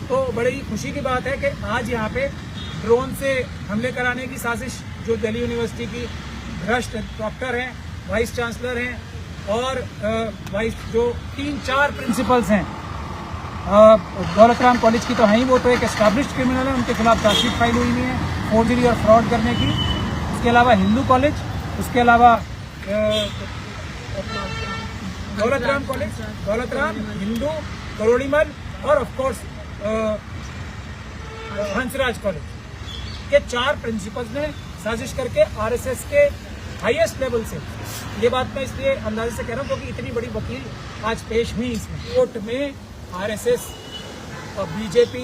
तो बड़ी ही खुशी की बात है कि आज यहाँ पे ड्रोन से हमले कराने की साजिश जो दिल्ली यूनिवर्सिटी की भ्रष्ट डॉक्टर हैं, वाइस चांसलर हैं और वाइस जो 3-4 प्रिंसिपल्स हैं, दौलत राम कॉलेज की तो है ही, वो तो एक एस्टैब्लिश्ड क्रिमिनल है, उनके खिलाफ चार्जशीट फाइल हुई नहीं है फोर्जरी और फ्रॉड करने की। उसके अलावा हिंदू कॉलेज, उसके अलावा दौलत राम कॉलेज, दौलत राम, हिंदू, करोड़ीमल और ऑफ कोर्स हंसराज कॉलेज के 4 प्रिंसिपल्स ने साजिश करके आरएसएस के हाईएस्ट लेवल से, ये बात मैं इसलिए अंदाजे से कह रहा हूँ क्योंकि इतनी बड़ी वकील आज पेश हुई इसमें कोर्ट में, आरएसएस और बीजेपी,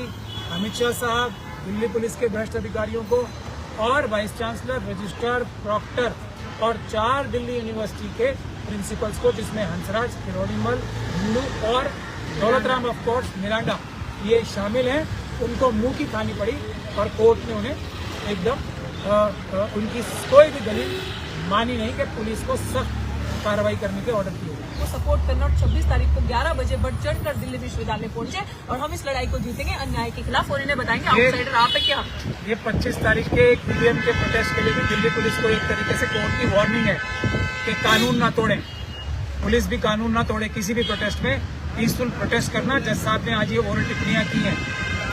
अमित शाह साहब, दिल्ली पुलिस के भ्रष्ट अधिकारियों को और वाइस चांसलर, रजिस्ट्रार, प्रॉक्टर और 4 दिल्ली यूनिवर्सिटी के प्रिंसिपल्स को, जिसमें हंसराज, किरोड़ीमल, हिंदू और Daulat Ram of course Miranda ये शामिल हैं, उनको मुंह की खानी पड़ी और कोर्ट ने उन्हें एकदम उनकी कोई भी दलील मानी नहीं कि पुलिस को सख्त कार्रवाई करने के ऑर्डर किए वो सपोर्ट करना और 26 तारीख को 11 बजे बढ़ चढ़कर दिल्ली विश्वविद्यालय पहुंचे और हम इस लड़ाई को जीतेंगे अन्याय के खिलाफ और इन्हें बताएंगे आउटसाइडर आप है क्या। ये 25 तारीख के एक ईवीएम के प्रोटेस्ट के लिए भी दिल्ली पुलिस को एक तरीके से कोर्ट की वार्निंग है कि कानून ना तोड़े, पुलिस भी कानून ना तोड़े, किसी भी प्रोटेस्ट में पीसफुल प्रोटेस्ट करना। जज साहब ने आज ये ओरल टिप्पणियां की हैं,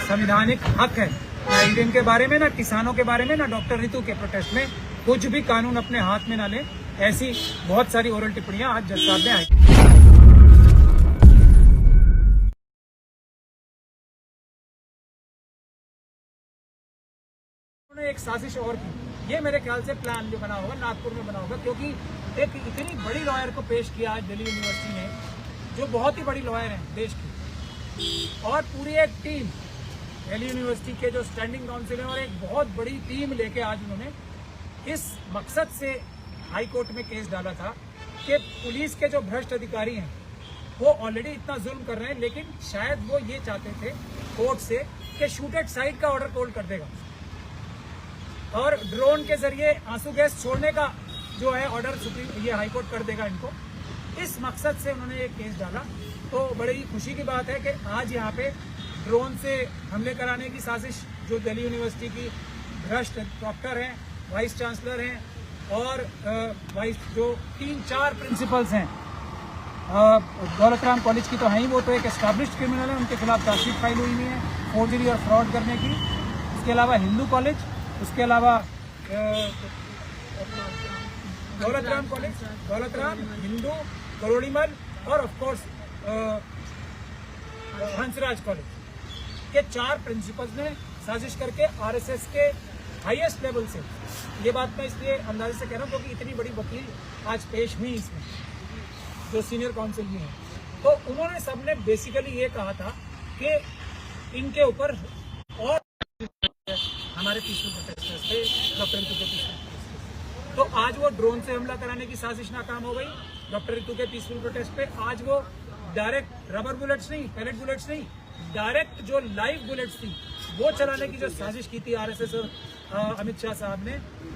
संवैधानिक हक है, ना ईवीएम के बारे में, ना किसानों के बारे में, ना डॉक्टर रितु के प्रोटेस्ट में कुछ भी कानून अपने हाथ में ना ले, ऐसी बहुत सारी ओरल टिप्पणियां आज जज साहब ने आई। उन्होंने एक साजिश और की, ये मेरे ख्याल से प्लान जो बना होगा नागपुर में बना होगा, क्योंकि एक इतनी बड़ी लॉयर को पेश किया आज दिल्ली यूनिवर्सिटी ने, जो बहुत ही बड़ी लॉयर हैं देश की, और पूरी एक टीम दिल्ली यूनिवर्सिटी के जो स्टैंडिंग काउंसिल है और एक बहुत बड़ी टीम लेके आज उन्होंने इस मकसद से हाई कोर्ट में केस डाला था कि पुलिस के जो भ्रष्ट अधिकारी हैं वो ऑलरेडी इतना जुल्म कर रहे हैं, लेकिन शायद वो ये चाहते थे कोर्ट से कि शूट एट साइट का ऑर्डर कोल्ड कर देगा और ड्रोन के जरिए आंसू गैस छोड़ने का जो है ऑर्डर ये हाई कोर्ट कर देगा इनको। इस मकसद से उन्होंने ये केस डाला। तो बड़ी ही खुशी की बात है कि आज यहाँ पे ड्रोन से हमले कराने की साजिश जो दिल्ली यूनिवर्सिटी की भ्रष्ट डॉक्टर हैं, वाइस चांसलर हैं और वाइस जो 3-4 प्रिंसिपल्स हैं, दौलत राम कॉलेज की तो है ही, वो तो एक एस्टैब्लिश्ड क्रिमिनल है, उनके खिलाफ चार्जशीट फाइल हुई नहीं है फोर्जरी और फ्रॉड करने की। उसके अलावा हिंदू कॉलेज, उसके अलावा दौलत राम कॉलेज, दौलत राम, हिंदू, करोड़ीमल और ऑफ कोर्स हंसराज कॉलेज के 4 प्रिंसिपल्स ने साजिश करके आरएसएस के हाईएस्ट लेवल से, ये बात मैं इसलिए अंदाजे से कह रहा हूँ क्योंकि इतनी बड़ी वकील आज पेश हुई इसमें जो सीनियर काउंसिल में है, तो उन्होंने सबने बेसिकली ये कहा था कि इनके ऊपर और हमारे पीसफुल प्रोटेस्टर्स थे, डॉक्टर रितु के पीसफुल, तो आज वो ड्रोन से हमला कराने की साजिश नाकाम हो गई डॉक्टर रितु के पीसफुल प्रोटेस्ट पे। आज वो डायरेक्ट रबर बुलेट्स नहीं, पैलेट बुलेट्स नहीं, डायरेक्ट जो लाइव बुलेट्स थी वो चलाने की जो साजिश की थी आरएसएस और अमित शाह साहब ने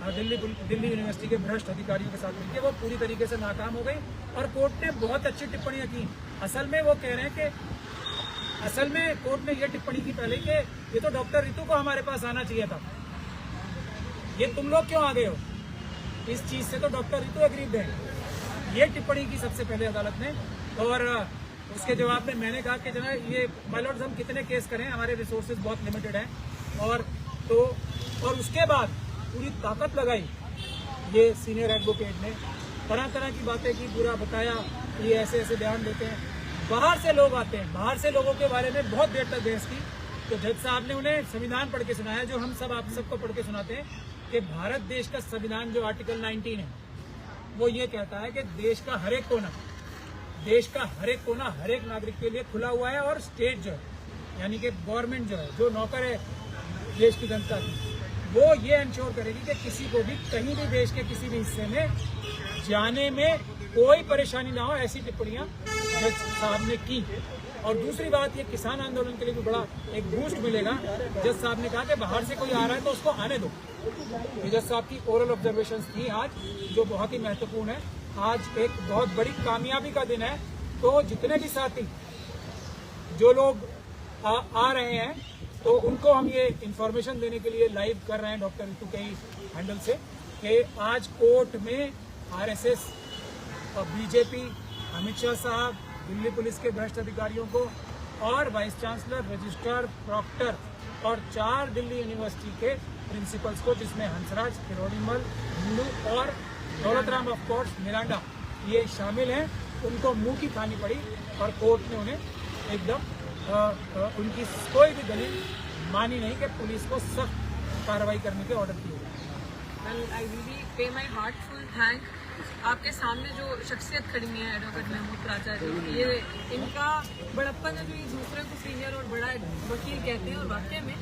दिल्ली यूनिवर्सिटी के भ्रष्ट अधिकारियों के साथ मिलकर, वो पूरी तरीके से नाकाम हो गई और कोर्ट ने बहुत अच्छी टिप्पणियां की। असल में वो कह रहे हैं कि असल में कोर्ट ने ये टिप्पणी की पहले कि ये तो डॉक्टर रितु को हमारे पास आना चाहिए था, ये तुम लोग क्यों आ गए हो, इस चीज से तो डॉक्टर रितु एग्रीड है, ये टिप्पणी की सबसे पहले अदालत ने। और उसके जवाब में मैंने कहा कि जनाब ये माय लॉर्ड्स हम कितने केस करें, हमारे रिसोर्सेज बहुत लिमिटेड हैं, और उसके बाद पूरी ताकत लगाई ये सीनियर एडवोकेट ने, तरह तरह की बातें की, पूरा बताया कि ये ऐसे ऐसे बयान देते हैं, बाहर से लोग आते हैं, बाहर से लोगों के बारे में बहुत देर तक बहस की। तो जज साहब ने उन्हें संविधान पढ़ के सुनाया, जो हम सब आप सबको पढ़ के सुनाते हैं कि भारत देश का संविधान जो आर्टिकल 19 है वो ये कहता है कि देश का हर एक कोना, हर एक नागरिक के लिए खुला हुआ है, और स्टेट जो है यानी कि गवर्नमेंट जो है, जो नौकर है देश की जनता की, वो ये इंश्योर करेगी कि किसी को भी कहीं भी देश के किसी भी हिस्से में जाने में कोई परेशानी ना हो। ऐसी टिप्पणियां जज साहब ने की। और दूसरी बात, ये किसान आंदोलन के लिए भी बड़ा एक बूस्ट मिलेगा। जज साहब ने कहा कि बाहर से कोई आ रहा है तो उसको आने दो। ये जज साहब की ओरल ऑब्जर्वेशंस थी आज, जो बहुत ही महत्वपूर्ण है। आज एक बहुत बड़ी कामयाबी का दिन है। तो जितने भी साथी जो लोग आ रहे हैं, तो उनको हम ये इंफॉर्मेशन देने के लिए लाइव कर रहे हैं डॉक्टर रितु के हैंडल से कि आज कोर्ट में आरएसएस और बीजेपी, अमित शाह साहब, दिल्ली पुलिस के भ्रष्ट अधिकारियों को और वाइस चांसलर, रजिस्ट्रार, प्रॉक्टर और 4 दिल्ली यूनिवर्सिटी के प्रिंसिपल्स को, जिसमें हंसराज, किरोड़ीमल, हिंदू और दौलतराम ऑफ कोर्स मिरांडा ये शामिल हैं, उनको मुंह की खानी पड़ी और कोर्ट ने उन्हें एकदम उनकी कोई भी दलील मानी नहीं कि पुलिस को सख्त कार्रवाई करने के ऑर्डर किए गए। Well, I really pay my heartful thank आपके सामने जो शख्सियत खड़ी है एडवोकेट महमूद प्राचार्य, ये इनका बड़प्पन है जो ये दूसरे को सीनियर और बड़ा वकील कहते हैं, और वाकई में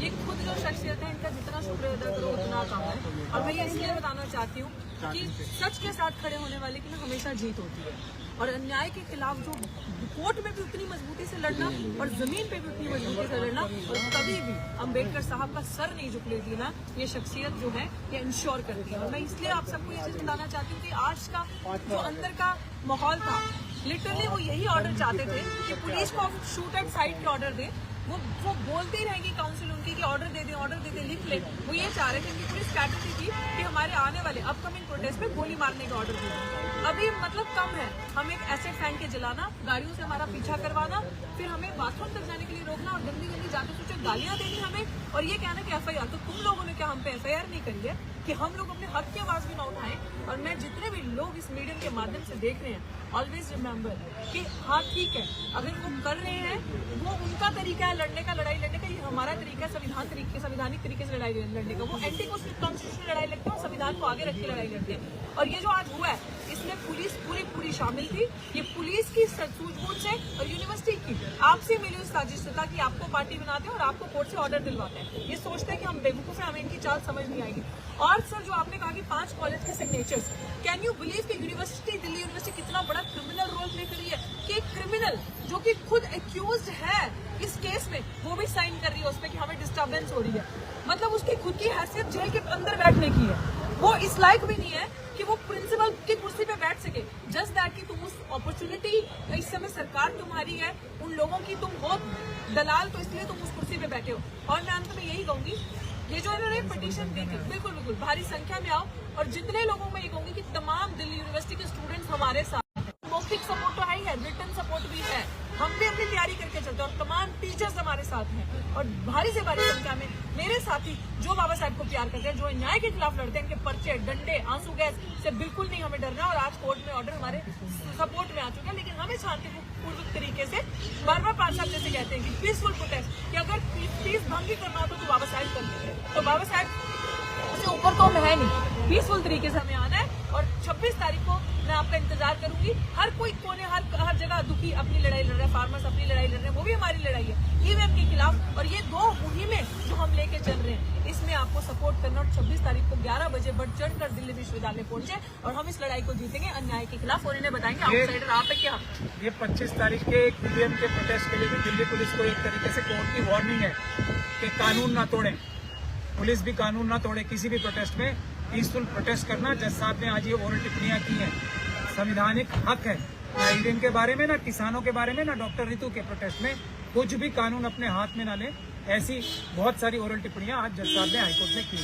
ये खुद जो शख्सियत है इनका जितना शुक्र अदा करो उतना कम है। और मैं ये इसलिए बताना चाहती हूँ कि सच के साथ खड़े होने वाले की ना हमेशा जीत होती है, और अन्याय के खिलाफ जो कोर्ट में भी उतनी मजबूती से लड़ना और जमीन पे भी उतनी मजबूती से लड़ना, और कभी भी अम्बेडकर साहब का सर नहीं झुकने देना, ये शख्सियत जो है ये इंश्योर करती है। और मैं इसलिए आप सबको ये चीज बताना चाहती हूँ कि आज का जो अंदर का माहौल था, लिटरली वो यही ऑर्डर चाहते थे कि पुलिस को शूट एट साइड के ऑर्डर दे। वो बोलती रहेगी काउंसिल उनकी कि ऑर्डर दे दे, लिख ले। वो ये चाह रहे थे कि पूरी स्ट्रैटेजी थी कि हमारे आने वाले अपकमिंग प्रोटेस्ट में गोली मारने का ऑर्डर दे दें। अभी मतलब कम है, हम एक एसिड फेंक के जलाना, गाड़ियों से हमारा पीछा करवाना, फिर हमें बाथरूम तक जाने के लिए रोकना और गंदी गंदी जाके सोचे गालियां देनी हमें, और ये कहना कि एफआईआर। तो तुम लोगों ने क्या हम पे एफआईआर नहीं करी है कि हम लोग अपने हक की आवाज भी ना उठाएं? और मैं जितने भी लोग इस मीडियम के माध्यम से देख रहे हैं, ऑलवेज रिमेम्बर कि हाँ ठीक है, अगर वो कर रहे हैं वो उनका तरीका है लड़ने का, लड़ाई लड़ने का, ये हमारा तरीका है संवैधानिक तरीके से लड़ाई लड़ने का। वो एंटी कॉन्स्टिट्यूशनल लड़ाई लड़ते हैं और संविधान को आगे रख के लड़ाई लड़ते हैं। और ये जो आज हुआ है इसमें पुलिस पूरी शामिल थी। ये पुलिस की सूझबूझ से और यूनिवर्सिटी की आपसे मिली उस साजिश से कि आपको पार्टी बनाते हैं और आपको कोर्ट से ऑर्डर दिलवाते हैं। ये सोचते हैं कि हम बेवकूफ हैं, हमें इनकी चाल समझ नहीं आएगी। और सर जो आपने कहा कि 5 कॉलेज के सिग्नेचर्स, कैन यू बिलीव कि यूनिवर्सिटी, दिल्ली यूनिवर्सिटी कितना बड़ा क्रिमिनल रोल प्ले कर रही है कि एक क्रिमिनल जो कि खुद एक्यूज्ड है इस केस में, वो भी साइन कर रही है उसमें कि हमें डिस्टर्बेंस हो रही है। मतलब उसकी खुद की हैसियत जेल के अंदर बैठने की है, वो इस लायक भी नहीं है कि वो प्रिंसिपल की कुर्सी पे बैठ सके। जस्ट दैट कि तुम उस अपॉर्चुनिटी, इस समय सरकार तुम्हारी है, उन लोगों की तुम हो दलाल, तो इसलिए तुम उस कुर्सी पे बैठे हो। और मैं अंत में यही कहूंगी, ये जो इन्होंने पिटीशन दी थी, बिल्कुल भारी संख्या में आओ, और जितने लोगों में ये कहूंगी कि तमाम दिल्ली यूनिवर्सिटी के स्टूडेंट्स हमारे साथ हैं। मौखिक सपोर्ट तो है ही है, रिटन सपोर्ट भी है, हम भी अपनी तैयारी करके चलते हैं, और तमाम टीचर्स हमारे साथ हैं, और भारी से भारी संख्या में मेरे साथी जो बाबा साहब को प्यार करते हैं, जो अन्याय के खिलाफ लड़ते हैं, इनके पर्चे, डंडे, आंसू गैस से बिल्कुल नहीं हमें डरना। और आज कोर्ट में ऑर्डर हमारे सपोर्ट में आ चुका है, लेकिन हमें शांतिपूर्वक तरीके से बार साहब जैसे कहते हैं कि पीसफुल प्रोटेस्ट, कि अगर पीस भंग करना हो तो बाबा साहब कर लेते हैं। तो बाबा साहब से ऊपर तो हम है नहीं, पीसफुल तरीके से हमें आना है। और 26 तारीख को मैं आपका इंतजार करूंगी। हर कोई कोने, हर जगह दुखी अपनी लड़ाई लड़ रहा है, फार्मर्स अपनी लड़ाई लड़ रहे हैं, वो भी हमारी लड़ाई है ईवीएम के खिलाफ। और ये 2 मुहिमें जो हम लेके चल रहे हैं, इसमें आपको सपोर्ट करना। और 26 तारीख को 11 बजे बढ़ चढ़कर दिल्ली विश्वविद्यालय पहुंचे, और हम इस लड़ाई को जीतेंगे अन्याय के खिलाफ, और इन्हें बताएंगे आउटसाइडर आप है क्या। ये 25 तारीख के ईवीएम के प्रोटेस्ट के लिए भी दिल्ली पुलिस को एक तरीके से कोर्ट की वार्निंग है कि कानून ना तोड़ें, पुलिस भी कानून ना तोड़े। किसी भी प्रोटेस्ट में पीसफुल प्रोटेस्ट करना। जज साहब ने आज ये ओरल टिप्पणियां की हैं, संवैधानिक हक है, ना ईवीएम के बारे में, ना किसानों के बारे में, ना डॉक्टर रितु के प्रोटेस्ट में। कुछ भी कानून अपने हाथ में ना लें, ऐसी बहुत सारी ओरल टिप्पणियां आज जज साहब ने हाईकोर्ट में की।